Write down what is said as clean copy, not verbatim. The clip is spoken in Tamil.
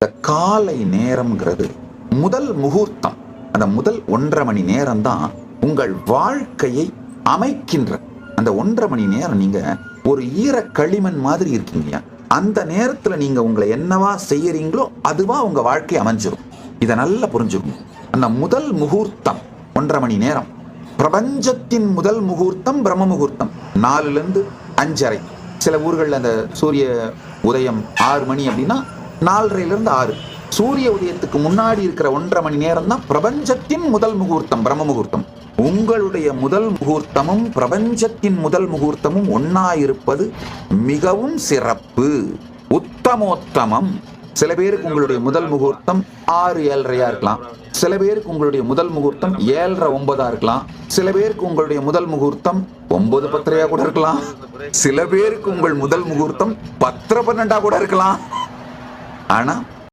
இந்த காலை நேரம்ங்கிறது முதல் முகூர்த்தம். அந்த முதல் 1.5 மணி நேரம் தான் உங்கள் வாழ்க்கையை அமைக்கின்ற. அந்த 1.5 மணி நேரம் நீங்க ஒரு ஈர களிமண் மாதிரி இருக்கீங்க. அந்த நேரத்துல நீங்க உங்களை என்னவா செய்யறீங்களோ அதுவா உங்க வாழ்க்கை அமைஞ்சிடும். இதை நல்லா புரிஞ்சுக்கணும். அந்த முதல் முகூர்த்தம் 1.5 மணி நேரம். பிரபஞ்சத்தின் முதல் முகூர்த்தம் பிரம்ம முகூர்த்தம் 4லிருந்து 5:30. சில ஊர்களில் அந்த சூரிய உதயம் 6 மணி அப்படின்னா 4:30லிருந்து 6. சூரிய உதயத்துக்கு முன்னாடி இருக்கிற 1.5 மணி நேரம் தான் பிரபஞ்சத்தின் முதல் முகூர்த்தம், பிரம்ம முகூர்த்தம். உங்களுடைய முதல் முகூர்த்தமும் பிரபஞ்சத்தின் முதல் முகூர்த்தமும் ஒன்னா இருப்பது மிகவும் சிறப்பு, உத்தமோத்தமம். சில பேருக்கு உங்களுடைய முதல் முகூர்த்தம் 6-7:30 இருக்கலாம். சில பேருக்கு உங்களுடைய முதல் முகூர்த்தம் 7:30-9 இருக்கலாம். சில பேருக்கு உங்களுடைய முதல் முகூர்த்தம் 9-10 கூட இருக்கலாம். சில பேருக்கு உங்கள் முதல் முகூர்த்தம் 10-12 கூட இருக்கலாம். ஆனா